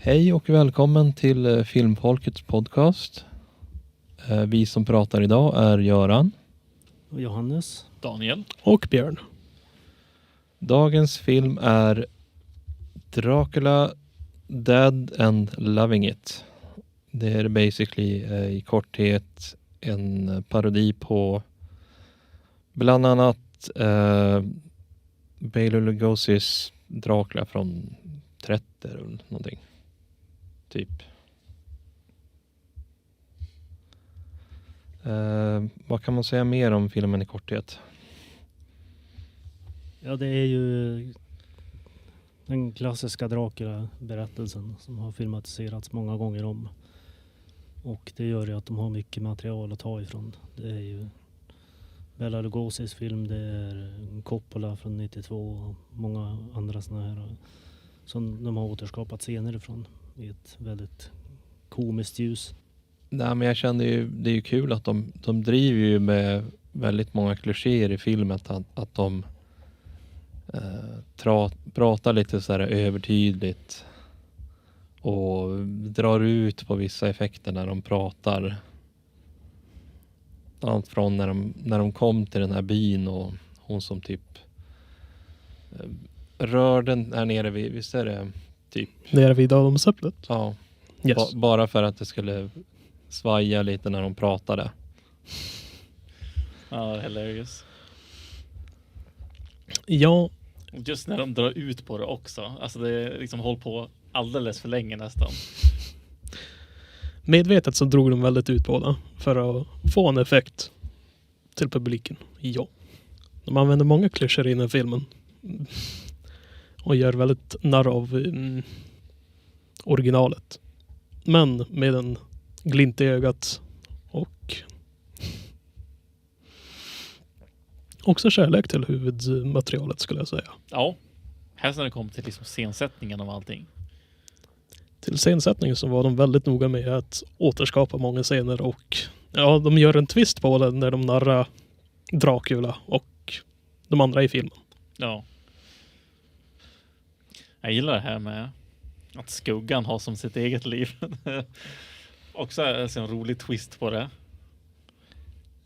Hej och välkommen till Filmfolkets podcast. Vi som pratar idag är Göran, Johannes, Daniel och Björn. Dagens film är Dracula Dead and Loving It. Det är basically i korthet en parodi på bland annat Bela Lugosi's Dracula från 30 eller någonting. Typ. Vad kan man säga mer om filmen i korthet? ja det är ju den klassiska Dracula-berättelsen som har filmatiserats många gånger om. Och det gör ju att de har mycket material att ta ifrån. Det är ju Bela Lugosi's film, det är Coppola från 92 och många andra såna här som de har återskapat scener ifrån i ett väldigt komiskt ljus. Nej, men jag kände ju, det är ju kul att de driver ju med väldigt många klichéer i filmen, att de pratar lite så här övertydligt och drar ut på vissa effekter när de pratar. Allt från när de kom till den här byn och hon som typ rör den här nere vid, visst är det typ Nere vid Adamsäpplet? ja. Yes. Bara för att det skulle svaja lite när de pratade. Ja, hilarious. Ja, Just när de drar ut på det också. Alltså det liksom håller på alldeles för länge nästan. medvetet så drog de väldigt ut på det för att få en effekt till publiken. Ja. De använder många klyschor i den här filmen. Och gör väldigt narr av originalet. Men med en glimt i ögat och också kärlek till huvudmaterialet skulle jag säga. Ja. Här när det kommer till liksom scensättningen av allting. Till scensättningen så var de väldigt noga med att återskapa många scener och ja, de gör en twist på det när de narrar Dracula och de andra i filmen. Ja. Jag gillar det här med att skuggan har som sitt eget liv. Också en rolig twist på det.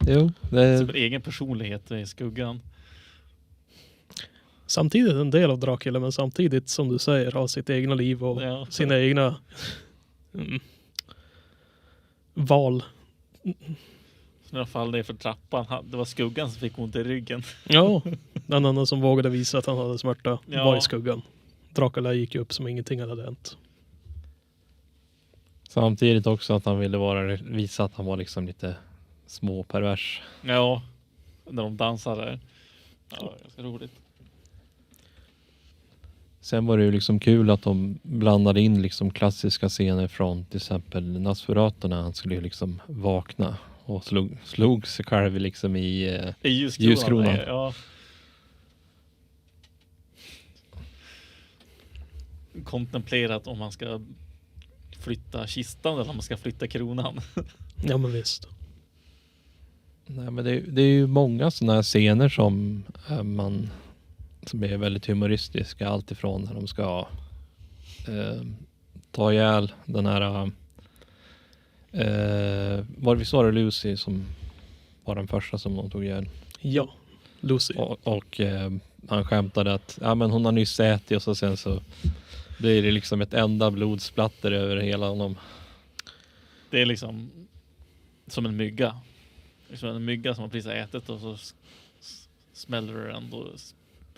Jo, det Som en egen personlighet i skuggan. Samtidigt en del av Dracula, men samtidigt som du säger har sitt egna liv och Ja. sina egna val. I alla fall det för trappan. Det var skuggan som fick ont i ryggen. Ja, den annan som vågade visa att han hade smärta Ja. var i skuggan. Dracula gick ju upp som ingenting hade hänt. samtidigt också att han ville visa att han var liksom lite småpervers. Ja. När de dansar där. Ja, ganska roligt. Sen var det ju liksom kul att de blandade in liksom klassiska scener från till exempel Nosferatu när han skulle liksom vakna och slog sig själv liksom i ljuskronan. Ja. Kontemplerat om man ska flytta kistan eller om man ska flytta kronan. Ja, men visst. Nej, men det är ju många sådana här scener som är väldigt humoristiska. Allt ifrån när de ska ta ihjäl den här var vi sa det Lucy som var den första som de tog ihjäl. Ja, Lucy. Och han skämtade att ja, men hon har nyss ätit och sen så blir det liksom ett enda blodsplatter över hela honom. Det är liksom som en mygga. Liksom en mygga som har precis ätit och så smäller det ändå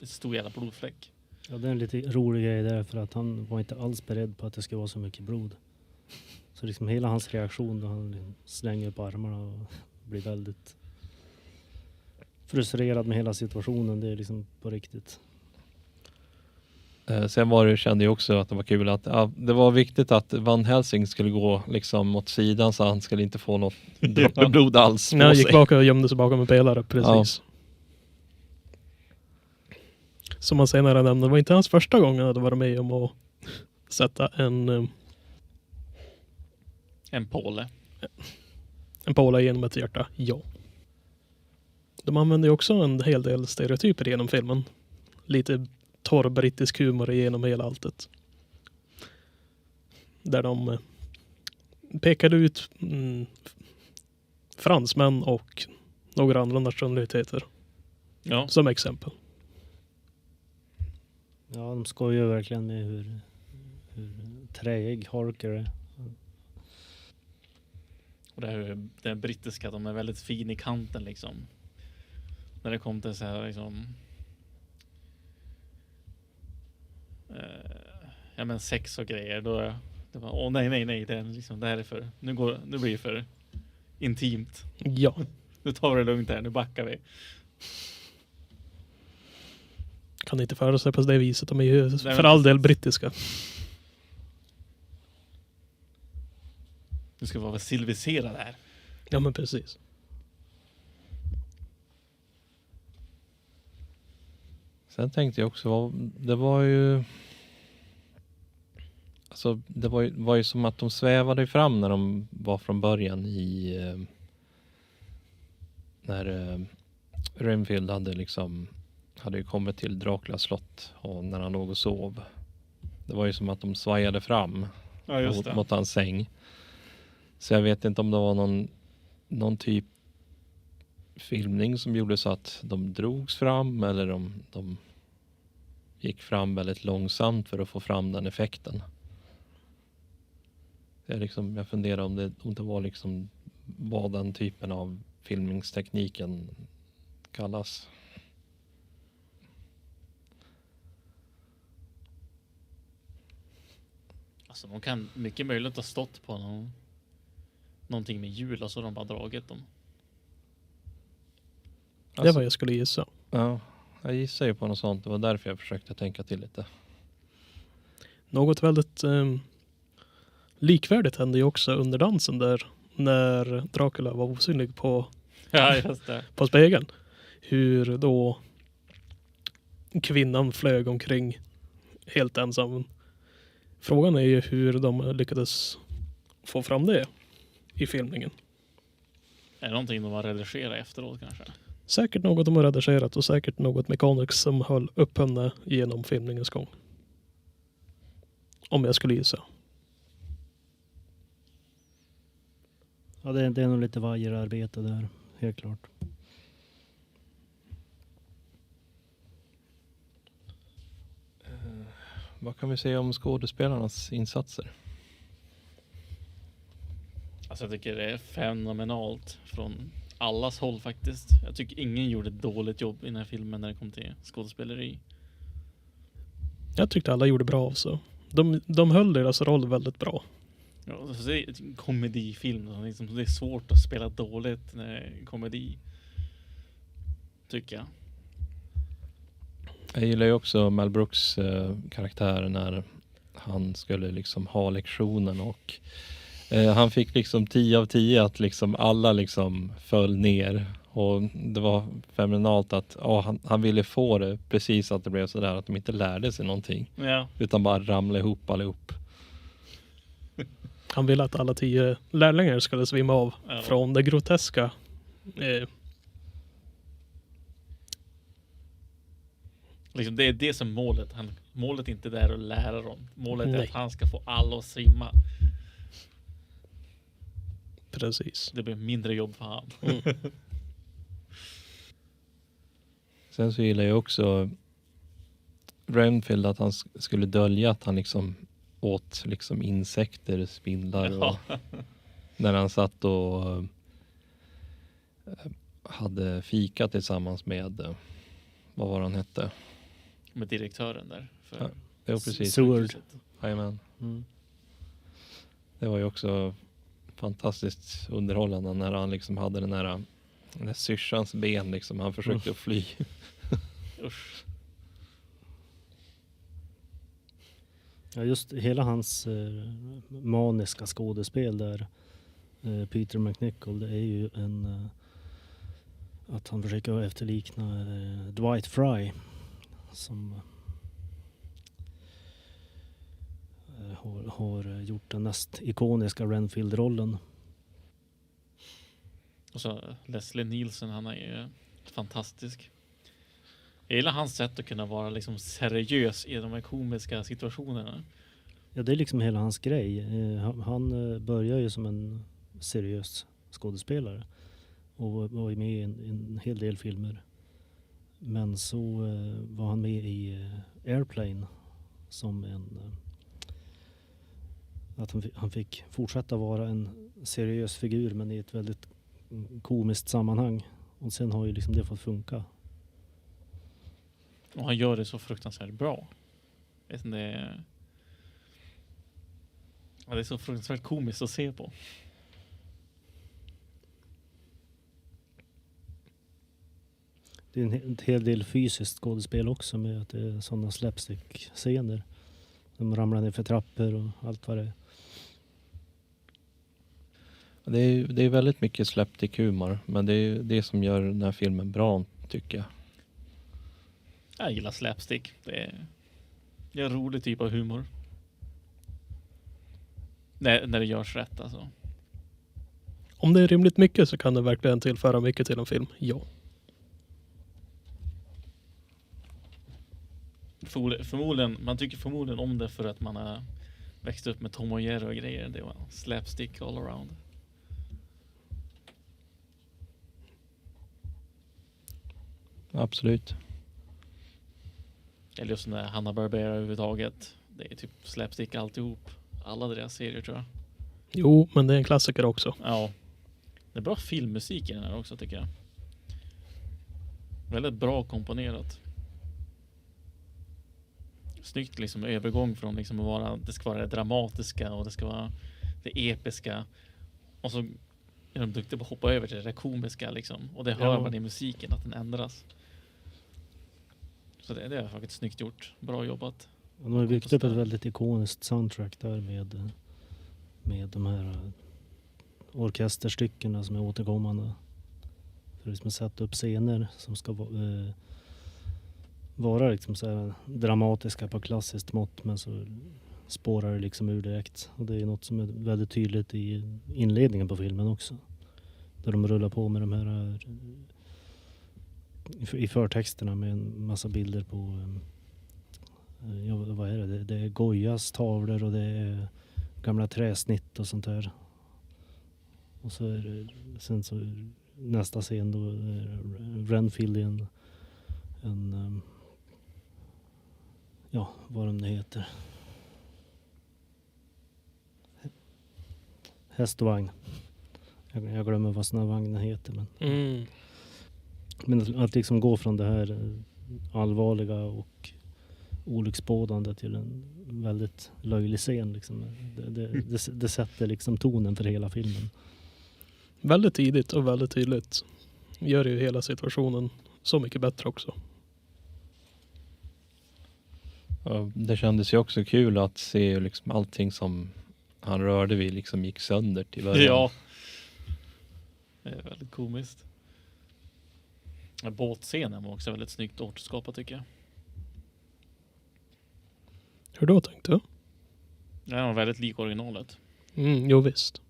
ett stor jävla blodfläck. Ja, det är en lite rolig grej där för att han var inte alls beredd på att det skulle vara så mycket blod. Så liksom hela hans reaktion då han slänger på armarna och blir väldigt frustrerad med hela situationen. Det är liksom på riktigt. Sen kände jag också att det var kul att det var viktigt att Van Helsing skulle gå liksom åt sidan så han skulle inte få något droppe blod alls på Nej, han gick sig. bak och gömde sig bakom en pelare, precis. Ja. Som man senare nämnde, det var inte hans första gång han hade varit med om att sätta en påle. En påle genom ett hjärta, ja. De använder ju också en hel del stereotyper genom filmen. Lite torr brittisk humor genom hela alltet. Där de pekade ut fransmän och några andra nationaliteter Ja. som exempel. Ja, de skojar ju verkligen med hur träig Harker är. Och det är brittiska, de är väldigt fin i kanten liksom. När det kom till så här liksom ja men sex och grejer, då det var nej, det är liksom, det här är för nu blir det för intimt. Ja, Nu tar vi det lugnt här, nu backar vi. kan inte föra sig på det viset. De är ju Nej, för all del brittiska. Nu ska vi vara civiliserade här. Ja, men precis. Sen tänkte jag också, det var ju... Alltså, det var ju som att de svävade fram när de var från början i... När Renfield hade ju kommit till Draculas slott och när han låg och sov. Det var ju som att de svajade fram Ja, just det. mot hans säng. Så jag vet inte om det var någon typ filmning som gjorde så att de drogs fram eller om de gick fram väldigt långsamt för att få fram den effekten. Jag funderar om det var liksom vad den typen av filmningstekniken kallas. Alltså de kan mycket möjligt ha stått på någonting med hjul och så har de bara dragit dem. Det var jag skulle gissa. Ja, jag gissar ju på något sånt. Det var därför jag försökte tänka till lite. Något väldigt likvärdigt hände ju också under dansen där när Dracula var osynlig på Ja, just det. på spegeln. Hur då kvinnan flög omkring helt ensam. Frågan är ju hur de lyckades få fram det i filmningen. Är det någonting de har redigerat efteråt kanske? Säkert något de har redigerat och säkert något mekaniskt som höll upp henne genom filmningens gång. Om jag skulle gissa. Ja, det är nog lite vajerarbete där, helt klart. Vad kan vi säga om skådespelarnas insatser? Alltså jag tycker det är fenomenalt från allas håll faktiskt. Jag tycker ingen gjorde ett dåligt jobb i den här filmen när det kom till skådespeleri. Jag tyckte alla gjorde bra också. De höll deras roll väldigt bra. Ja, så det är en komedifilm. Det är svårt att spela dåligt när det är komedi. Tycker jag. Jag gillar ju också Mel Brooks karaktär när han skulle liksom ha lektionen och han fick liksom 10 av 10 att liksom alla liksom föll ner och det var fenomenalt att han ville få det precis att det blev så där att de inte lärde sig någonting Ja. utan bara ramla ihop allihop. Han ville att alla 10 lärlingar skulle svimma av från det groteska. Liksom det är det som målet. Målet är inte där att lära dem. Målet är Nej. att han ska få alla att svimma. Precis. Det blir mindre jobb för han. Sen så gillar jag också Renfield att han skulle dölja att han liksom åt liksom insekter, spindlar och när han satt och hade fika tillsammans med vad var han hette? Med direktören där. Ja, jo, precis. Seward. Jajamän. Mm. Det var ju också fantastiskt underhållande när han liksom hade den där syrsans ben liksom. Han försökte att fly. Usch. Ja, just hela hans maniska skådespel där, Peter McNichol, det är ju att han försöker efterlikna Dwight Fry som har gjort den näst ikoniska Renfield-rollen. Och så Leslie Nielsen, han är ju fantastisk. Jag gillar hans sätt att kunna vara liksom seriös i de här komiska situationerna. Ja, det är liksom hela hans grej. Han börjar ju som en seriös skådespelare och var ju med i en hel del filmer. Men så var han med i Airplane som att han fick fortsätta vara en seriös figur men i ett väldigt komiskt sammanhang. Och sen har ju liksom det fått funka. Och han gör det så fruktansvärt bra. Vet inte, det är så fruktansvärt komiskt att se på. Det är en hel del fysiskt skådespel också med att det är sådana slapstick-scener. De ramlar ner för trappor och allt vad det är. Det är väldigt mycket slapstick-humor, men det är det som gör den här filmen bra, tycker jag. Jag gillar slapstick. Det är en rolig typ av humor. När det görs rätt alltså. Om det är rimligt mycket så kan det verkligen tillföra mycket till en film. Ja. Förmodligen, man tycker förmodligen om det för att man har växt upp med Tom och Jerry och grejer. Det var slapstick all around. Absolut. Eller just när Hanna-Barbera överhuvudtaget. Det är typ slapstick alltihop. Alla deras serier tror jag. Jo, men det är en klassiker också. Ja. Det är bra filmmusik i den här också tycker jag. Väldigt bra komponerat. Snyggt liksom övergång från liksom att vara, det ska vara det dramatiska och det ska vara det episka. Och så är de duktiga på att hoppa över till det komiska liksom. Och det hör man i musiken att den ändras. Så det är faktiskt snyggt gjort. Bra jobbat. Och de har byggt upp ett väldigt ikoniskt soundtrack där med de här orkesterstyckena som är återkommande. För liksom att sätta upp scener som ska vara liksom så här dramatiska på klassiskt mått, men så spårar det liksom ur direkt. Och det är något som är väldigt tydligt i inledningen på filmen också. Där de rullar på med de här i förtexterna med en massa bilder på vad är det? Det är Goyas tavlor och det är gamla träsnitt och sånt där. Och så är det, sen så nästa scen då är Renfield i en ja, vad de nu heter. Häst och vagn. Jag glömmer vad såna vagnar heter. Men att liksom gå från det här allvarliga och olycksbådande till en väldigt löjlig scen. Liksom. Det sätter liksom tonen för hela filmen. Väldigt tidigt och väldigt tydligt. Gör ju hela situationen så mycket bättre också. Ja, det kändes ju också kul att se liksom allting som han rörde vid liksom gick sönder till början. Ja. Det är väldigt komiskt. Båtscenen var också väldigt snyggt återskapat tycker jag. Hur då tänkte du? Den var väldigt lik originalet. Jo visst.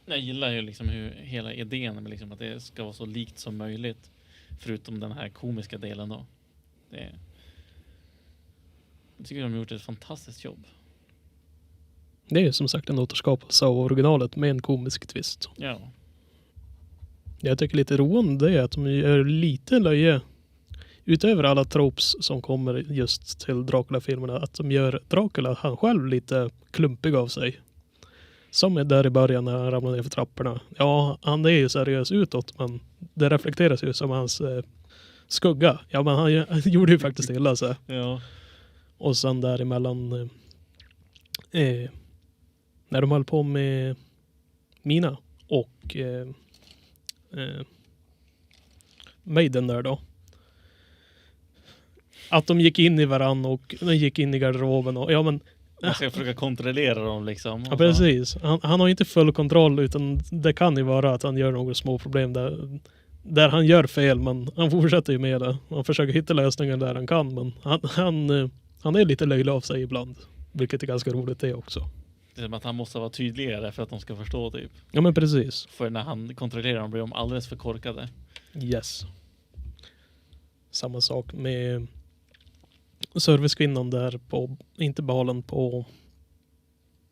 Jag gillar ju liksom hur hela idén med liksom att det ska vara så likt som möjligt. Förutom den här komiska delen då. Jag tycker de har gjort ett fantastiskt jobb. Det är som sagt en återskapelse av originalet med en komisk twist. Ja. Jag tycker lite roande är att de gör lite löje utöver alla tropes som kommer just till Dracula-filmerna, att de gör Dracula han själv lite klumpig av sig. Som är där i början när han ramlar ner för trapporna. Ja, han är ju seriös utåt, men det reflekteras ju som hans skugga. Ja, men han gjorde ju faktiskt illa så. Ja. Och sen däremellan när de höll på med Mina och Maiden där då. Att de gick in i varann och de gick in i garderoben och ja men man ska försöka kontrollera dem liksom. Ja precis. Han har inte full kontroll utan det kan ju vara att han gör några små problem där han gör fel, men han fortsätter ju med det. Han försöker hitta lösningar där han kan, men han är lite löjlig av sig ibland. Vilket är ganska roligt det också. Det är som att han måste vara tydligare för att de ska förstå typ. Ja men precis. För när han kontrollerar dem blir de alldeles för korkade. Yes. Samma sak med servicekvinnan där på, inte balen, på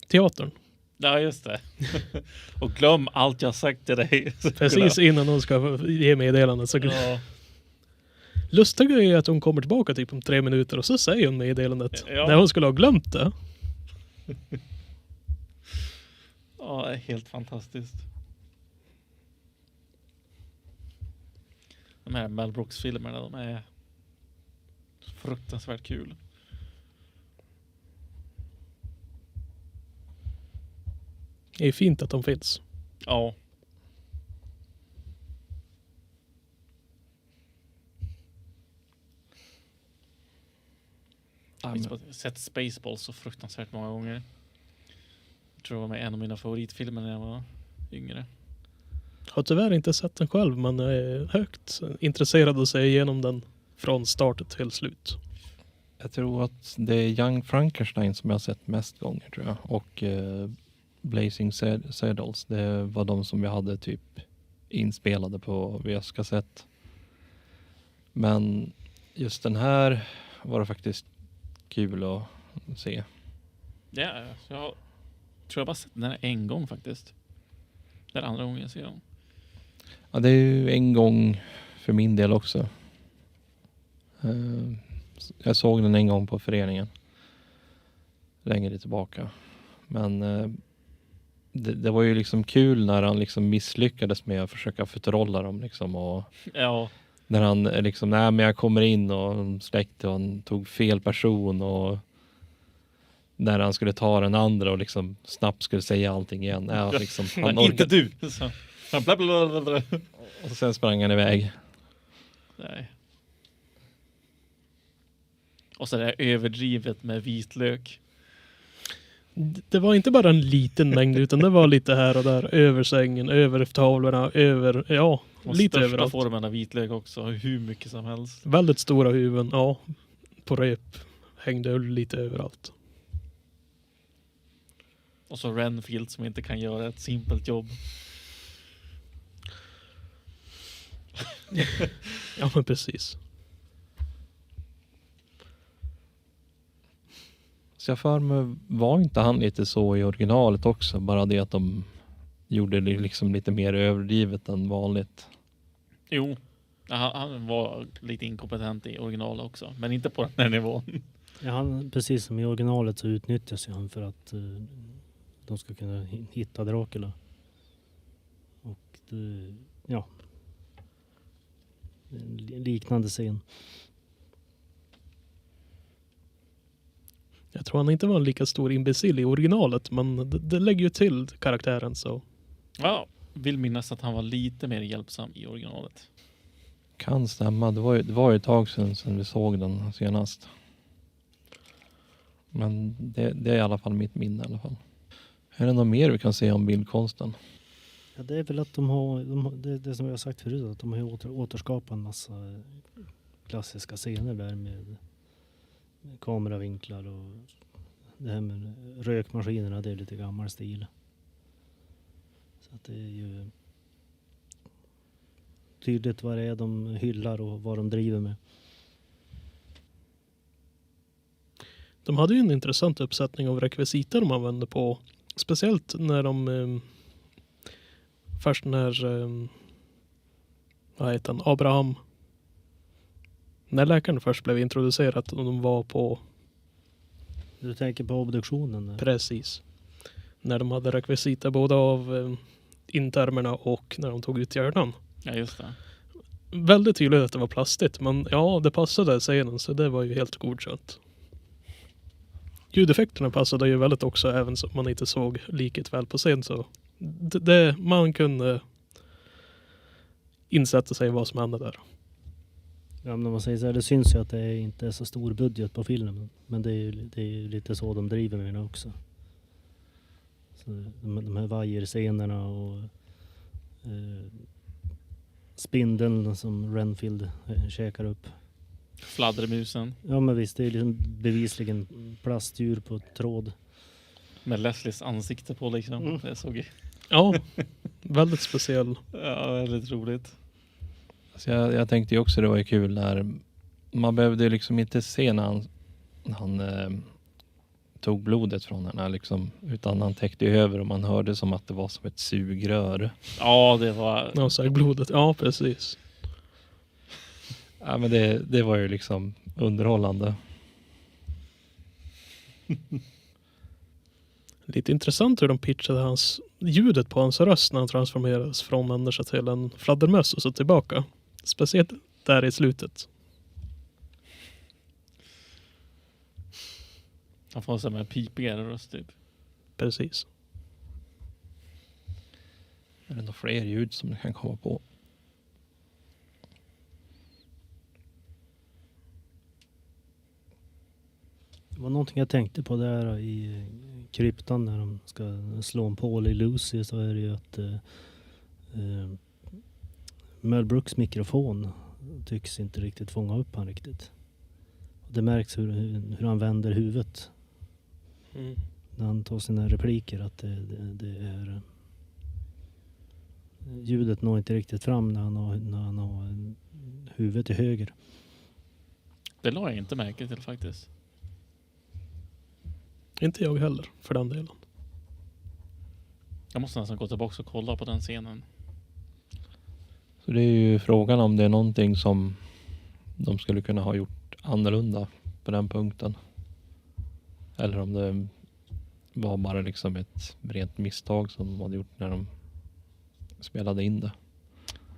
teatern. Ja, just det. Och glöm allt jag sagt till dig. Precis innan hon ska ge meddelandet. Så Ja. lustiga är att hon kommer tillbaka typ om 3 minuter och så säger hon meddelandet. Ja. När hon skulle ha glömt det. Ja, det är helt fantastiskt. De här Mel Brooks-filmerna, de är fruktansvärt kul. Det är fint att de finns. Ja. Jag har sett Spaceballs så fruktansvärt många gånger. Jag tror det var med en av mina favoritfilmer när jag var yngre. Har tyvärr inte sett den själv, men jag är högt intresserad att se igenom den från start till slut. Jag tror att det är Young Frankenstein som jag har sett mest gånger, tror jag. Och Blazing Saddles, det var de som jag hade typ inspelade på VHS-kassett. Men just den här var det faktiskt kul att se. Ja, jag tror jag bara sett den här en gång faktiskt. Det är andra gången jag ser den. Ja, det är ju en gång för min del också. Jag såg den en gång på föreningen. Längre tillbaka. Men det var ju liksom kul när han liksom misslyckades med att försöka förtrolla dem liksom. Och Ja. när han liksom, nej men jag kommer in och släckte och han tog fel person och när han skulle ta den andra och liksom snabbt skulle säga allting igen. Ja, liksom, han Men inte du! Så. Bla, bla, bla, bla. Och sen sprang han iväg. Nej. Och så det är överdrivet med vitlök. Det var inte bara en liten mängd utan det var lite här och där. Över sängen, över tavlorna, över, ja, Och lite största överallt. formen av vitlök också. Hur mycket som helst. Väldigt stora huvuden, ja. På rep hängde lite överallt. Och så Renfield som inte kan göra ett simpelt jobb. Ja, men precis. Så jag för mig, var inte han lite så i originalet också? Bara det att de gjorde det liksom lite mer överdrivet än vanligt. Jo, han var lite inkompetent i original också. Men inte på den här nivån. Ja, precis som i originalet så utnyttjas han för att de ska kunna hitta Dracula. Och det, ja. En liknande scen. Jag tror han inte var en lika stor imbecill i originalet, men det lägger ju till karaktären så. Ja, vill minnas att han var lite mer hjälpsam i originalet. Kan stämma. Det var ju ett tag sedan vi såg den senast. Men det är i alla fall mitt minne i alla fall. Är det något mer vi kan säga om bildkonsten? Ja, det är väl att de har det som jag har sagt förut, att de har återskapat en massa klassiska scener där med kameravinklar och det här med rökmaskinerna, det är lite gammal stil. Så att det är ju tydligt vad det är de hyllar och vad de driver med. De hade ju en intressant uppsättning av rekvisita de använde på. Speciellt när de först när vad heter han? Abraham. När läkaren först blev introducerat och de var på. Du tänker på obduktionen? Där. Precis. När de hade rekvisita både av intarmerna och när de tog ut hjärnan. Ja, just det. Väldigt tydligt att det var plastigt, men ja, det passade scenen så det var ju helt godkänt. Ljudeffekterna passade ju väldigt också, även så man inte såg liket väl på scen, så man kunde insätta sig vad som hände där. Ja, men om man säger så här, det syns ju att det inte är så stor budget på filmen, men det är ju lite så de driver med den också. Så de här vajerscenerna och spindeln som Renfield käkar upp. Fladdermusen. Ja, men visst, det är liksom bevisligen plastdjur på tråd. Med Leslies ansikte på liksom. Mm. Det såg Ja, väldigt speciell. ja, väldigt roligt. Så jag tänkte ju också det var ju kul när man behövde liksom inte se när han han tog blodet från henne liksom, utan han täckte över och man hörde som att det var som ett sugrör. Ja, det var... Ja, så här blodet. Ja, precis. Ja, men det var ju liksom underhållande. Lite intressant hur de pitchade ljudet på hans röst när han transformerades från människa till en fladdermöss och så tillbaka. Speciellt där i slutet. Han får så här med pipigare röst typ. Precis. Är det några fler ljud som du kan komma på? Det var någonting jag tänkte på där i kryptan när de ska slå en Paul i Lucy, så är det ju att Mel Brooks mikrofon tycks inte riktigt fånga upp han riktigt. Det märks hur han vänder huvudet när han tar sina repliker, att det är ljudet når inte riktigt fram när han har huvudet i höger. Det la jag inte märke till faktiskt. Inte jag heller, för den delen. Jag måste nästan gå tillbaka och kolla på den scenen. Så det är ju frågan om det är någonting som de skulle kunna ha gjort annorlunda på den punkten. Eller om det var bara liksom ett rent misstag som de hade gjort när de spelade in det.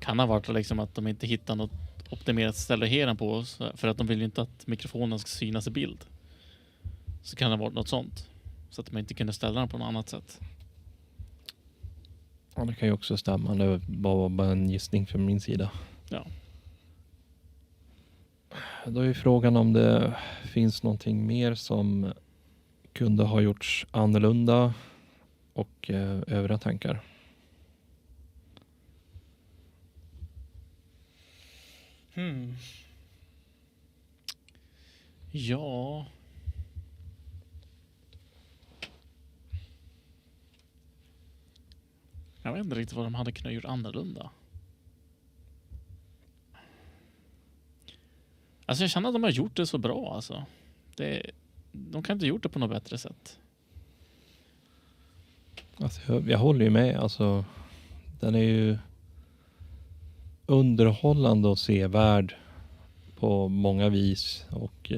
Kan ha varit liksom att de inte hittar något optimerat ställe att hera på oss, för att de vill ju inte att mikrofonen ska synas i bild. Så kan det ha varit något sånt. Så att man inte kunde ställa den på något annat sätt. Ja, det kan ju också stämma. Det var bara en gissning från min sida. Ja. Då är ju frågan om det finns någonting mer som kunde ha gjorts annorlunda och övriga tankar. Ja. Jag vet inte riktigt vad de hade kunnat gjort annorlunda. Alltså jag känner att de har gjort det så bra alltså. De kan inte gjort det på något bättre sätt. Alltså, jag håller ju med. Alltså, den är ju underhållande och sevärd på många vis. Och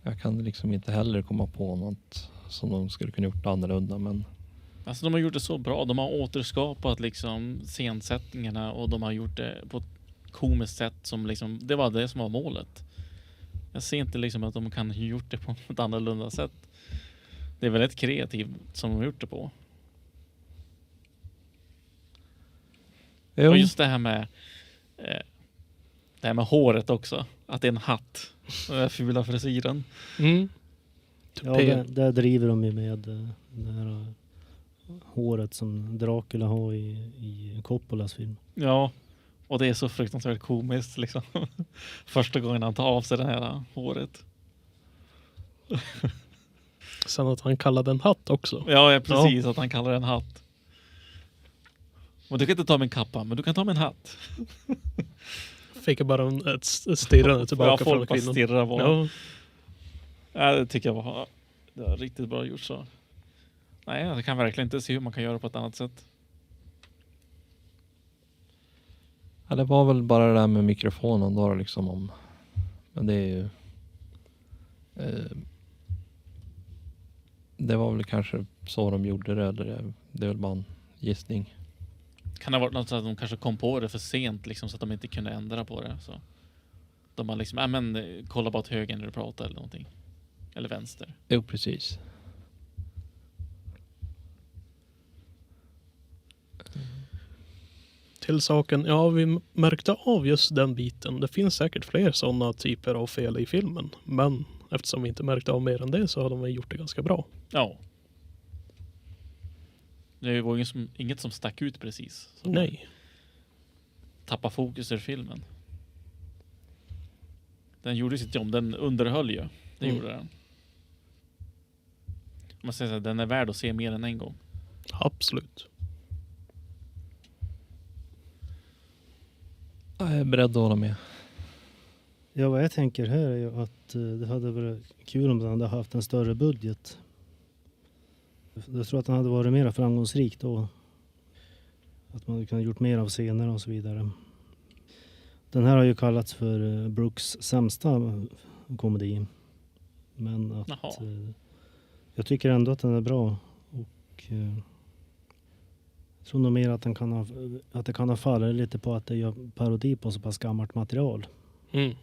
jag kan liksom inte heller komma på något som de skulle kunna gjort annorlunda. Men Alltså de har gjort det så bra. De har återskapat liksom scensättningarna och de har gjort det på ett komiskt sätt som liksom, det var det som var målet. Jag ser inte liksom att de kan ha gjort det på ett annorlunda sätt. Det är väldigt kreativt som de har gjort det på. jo, Och just det här med håret också. Att det är en hatt. Den där fula frisyren. Ja, där driver de ju med det här håret som Dracula har i Coppolas film. Ja, och det är så fruktansvärt komiskt liksom. Första gången han tar av sig det här håret. Sen att han kallade en hatt också. Ja, precis. Att han kallar det en hatt. Och du kan inte ta min kappa, men du kan ta min hatt. Fick jag bara ett stirrande tillbaka Ja, från folk bara kvinnan. stirrar på. Ja, Ja, det tycker jag det var riktigt bra gjort så. Nej, jag kan verkligen inte se hur man kan göra på ett annat sätt. ja, det var väl bara det där med mikrofonen då liksom om. Men det är ju det var väl kanske så de gjorde det, eller det är väl bara en gissning. Kan det ha varit något så att de kanske kom på det för sent liksom, så att de inte kunde ändra på det. Så. De har liksom, kolla bara till höger när du pratar eller någonting. Eller vänster. Jo, precis. till saken. Ja, vi märkte av just den biten. Det finns säkert fler sådana typer av fel i filmen. Men eftersom vi inte märkte av mer än det så har de gjort det ganska bra. Ja. Det var inget som stack ut precis. Så Nej. tappa fokus i filmen. Den gjorde sitt jobb. Den underhöll ju. Det gjorde den. Man säger så här, den är värd att se mer än en gång. Absolut. Jag är beredd att hålla med. Ja, vad jag tänker här är ju att det hade varit kul om den hade haft en större budget. Jag tror att den hade varit mer framgångsrik då. Att man hade kunnat gjort mer av scener och så vidare. Den här har ju kallats för Brooks sämsta komedi. Men att jag tycker ändå att den är bra. Och jag tror nog mer att det kan ha fallit lite på att det gör parodi på så pass gammalt material. Mm.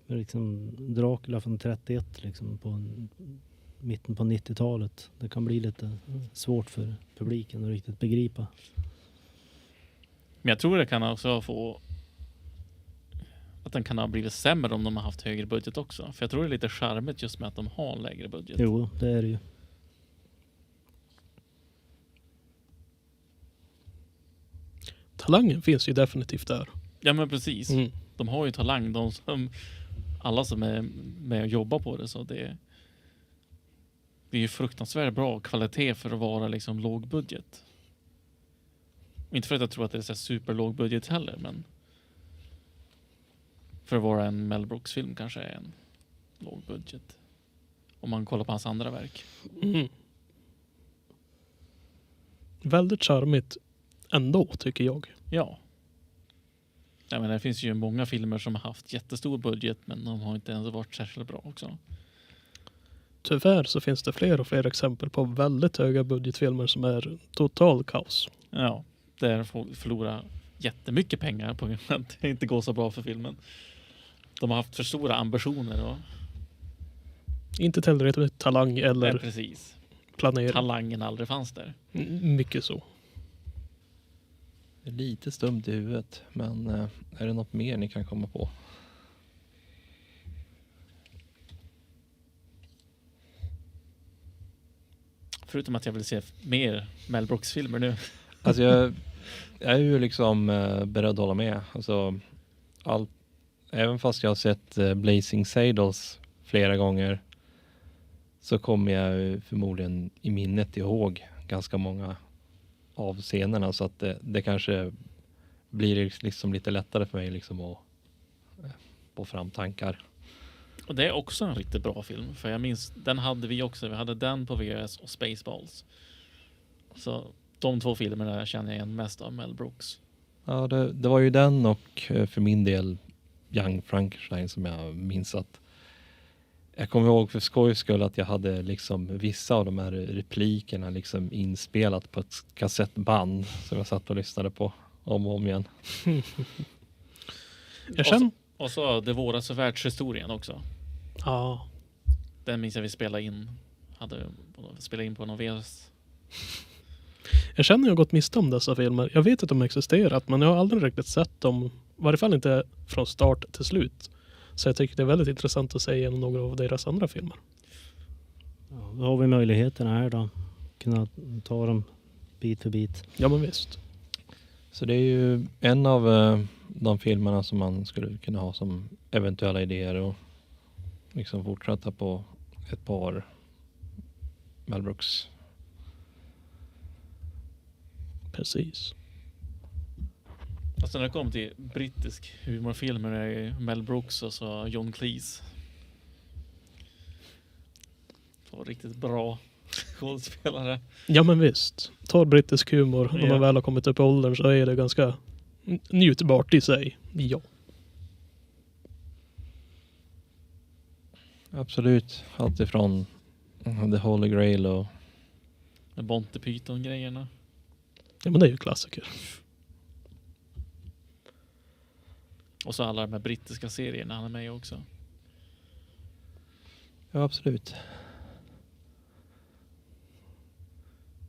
Liksom Dracula från 31 liksom på mitten på 90-talet. Det kan bli lite svårt för publiken att riktigt begripa. Men jag tror det kan också få att den kan ha blivit sämre om de har haft högre budget också. För jag tror det är lite charmigt just med att de har lägre budget. Jo, det är det ju. Talangen finns ju definitivt där. Ja men precis. Mm. De har ju talang. Alla som är med och jobbar på det. Så det är ju fruktansvärt bra kvalitet för att vara liksom låg budget. Inte för att jag tror att det är så superlåg budget heller. Men för att vara en Mel Brooks-film kanske är en låg budget. Om man kollar på hans andra verk. Mm. Väldigt charmigt ändå, tycker jag. Ja. Jag menar, det finns ju många filmer som har haft jättestor budget men de har inte ens varit särskilt bra också. Tyvärr så finns det fler och fler exempel på väldigt höga budgetfilmer som är total kaos. Ja, där folk förlorar jättemycket pengar på grund av att det inte går så bra för filmen. De har haft för stora ambitioner. Och Inte tillräckligt med talang eller ja, precis. planering. Talangen aldrig fanns där. Mycket så. Det är lite stumt i huvudet, men är det något mer ni kan komma på? Förutom att jag vill se mer Mel Brooks-filmer nu. Alltså jag är ju liksom beredd att hålla med. Alltså, även fast jag har sett Blazing Saddles flera gånger så kommer jag förmodligen i minnet ihåg ganska många av scenerna, så att det kanske blir liksom lite lättare för mig liksom att få fram tankar. Och det är också en riktigt bra film. För jag minns, den hade vi också. Vi hade den på VHS och Spaceballs. Så de två filmerna känner jag igen mest av Mel Brooks. Ja, det var ju den och för min del Young Frankenstein som jag minns att jag kommer ihåg för skojs skull att jag hade liksom vissa av de här replikerna liksom inspelat på ett kassettband som jag satt och lyssnade på om och om igen. Jag känner... Och så Det våras och världshistorien också. Ja. Den minns jag vi spelade in. Hade spelat in på någon VHS. Jag känner att jag har gått miste om dessa filmer. Jag vet att de existerat, men jag har aldrig riktigt sett dem. I varje fall inte från start till slut. Så jag tycker det är väldigt intressant att se igenom några av deras andra filmer. Ja, då har vi möjligheterna här då. Kunna ta dem bit för bit. Ja, men visst. Så det är ju en av de filmerna som man skulle kunna ha som eventuella idéer och liksom fortsätta på ett par Mel Brooks. Precis. Alltså när det kommer till brittisk humorfilmer är Mel Brooks och så John Cleese. Det var riktigt bra skådespelare. Ja, men visst. Tar brittisk humor när Ja. man väl har kommit upp i åldern så är det ganska njutbart i sig. Ja. Absolut. Allt ifrån The Holy Grail och Med Monty Python-grejerna. Ja, men det är ju klassiker. Och så alla de här brittiska serierna han är med i också. ja, absolut.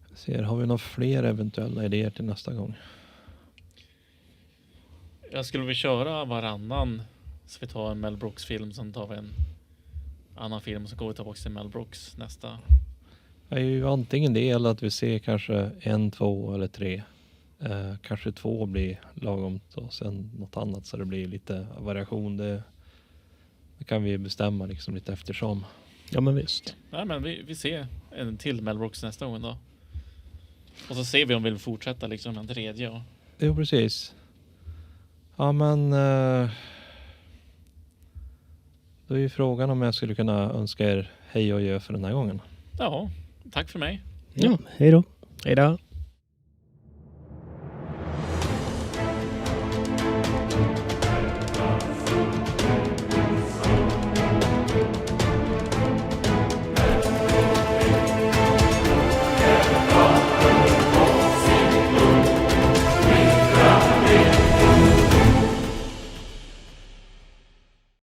Jag ser, har vi några fler eventuella idéer till nästa gång? Jag skulle vilja köra varannan. Så vi tar en Mel Brooks-film, sen tar vi en annan film, så går vi tillbaka till Mel Brooks nästa. Det är ju antingen det eller att vi ser kanske 1, 2 eller 3. Kanske 2 blir lagom och sen något annat så det blir lite variation. Det kan vi bestämma liksom lite eftersom. Ja, men visst. Nej, men vi ser en till Mel Brooks nästa gång då. Och så ser vi om vi vill fortsätta liksom en tredje. Och... Jo, precis. Ja, men Då är ju frågan om jag skulle kunna önska er hej och adjö för den här gången. Ja, tack för mig. Ja. Hej då. Hej då.